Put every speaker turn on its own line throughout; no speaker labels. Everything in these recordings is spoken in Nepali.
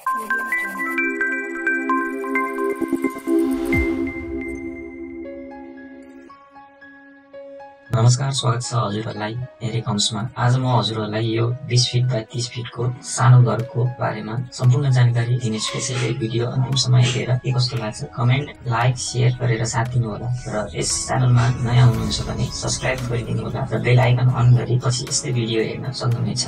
नमस्कार, स्वागत छ हजुरहरूलाई मेरो एकाउन्ट्समा। आज म हजुरहरूलाई यो 20 फिट बाइ 30 फिटको सानो घरको बारेमा सम्पूर्ण जानकारी दिनेछु। त्यसैले भिडियो अन्तिमसम्म हेरेर के कस्तो लाग्छ कमेन्ट, लाइक, शेयर गरेर साथ दिनुहोला र यस च्यानलमा नयाँ हुनुहुन्छ भने सब्स्क्राइब गरिदिनु होला र बेल आइकन अन गरी पछि यस्तै भिडियो हेर्न सक्नुहुनेछ।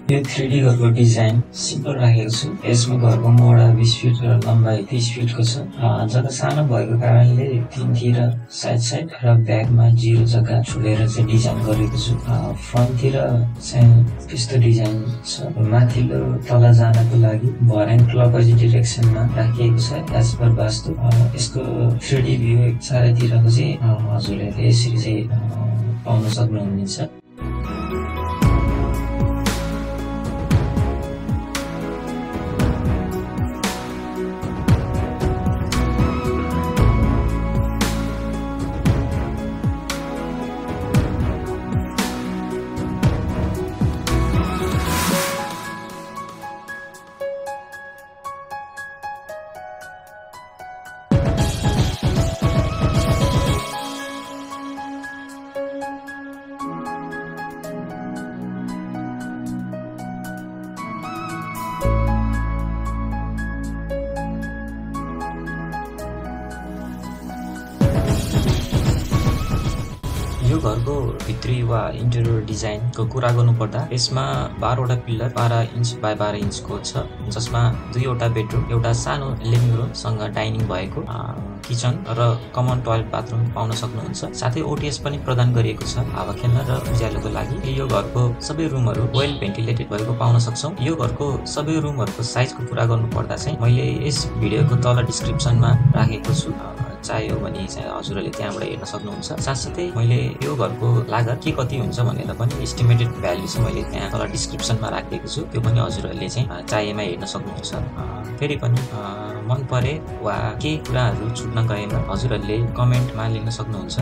यो 3D घरको डिजाइन सिम्पल राखेको छु। यसमा घरको मोडा 20 फिट र लम्बाइ 30 फिटको छ। जग्गा सानो भएको कारणले तीनतिर साइड र ब्याकमा 0 जग्गा छोडेर चाहिँ डिजाइन गरेको छु। फ्रन्टतिर चाहिँ त्यस्तो डिजाइन छ। माथिल्लो तल जानको लागि भर्याङ क्लकवाइज डिरेक्सनमा राखिएको छ एज पर वास्तु। यसको 3D भ्यू चारैतिरको चाहिँ हजुरहरूले यसरी चाहिँ पाउन सक्नुहुनेछ। यो घरको भित्री वा इन्टेरियर डिजाइनको कुरा गर्नुपर्दा यसमा 12 वटा पिल्लर 12 इन्च बाइ 12 इन्चको छ, जसमा 2 वटा बेडरुम, एउटा सानो लिभिङ रुम सँग डाइनिङ भएको किचन र कमन टोयलेट बाथरुम पाउन सक्नुहुन्छ। साथै ओटिएस पनि प्रदान गरिएको छ हावा खेल्न र उज्यालोको लागि। यो घरको सबै रुमहरू वेल भेन्टिलेटेड भएको पाउन सक्छौं। यो घरको सबै रुमहरूको साइजको कुरा गर्नुपर्दा चाहिँ मैले यस भिडियोको तल डिस्क्रिप्सनमा राखेको छु, चाहियो भने चाहिँ हजुरहरूले त्यहाँबाट हेर्न सक्नुहुन्छ। साथसाथै मैले यो घरको लागत के कति हुन्छ भनेर पनि एस्टिमेटेड भ्यालु चाहिँ मैले त्यहाँ तल डिस्क्रिप्सनमा राखिदिएको छु, त्यो पनि हजुरहरूले चाहिँ चाहिएमा हेर्न सक्नुहुन्छ। फेरि पनि मन परे वा केही कुराहरू छुट्न गएमा हजुरहरूले कमेन्टमा लेख्न सक्नुहुन्छ।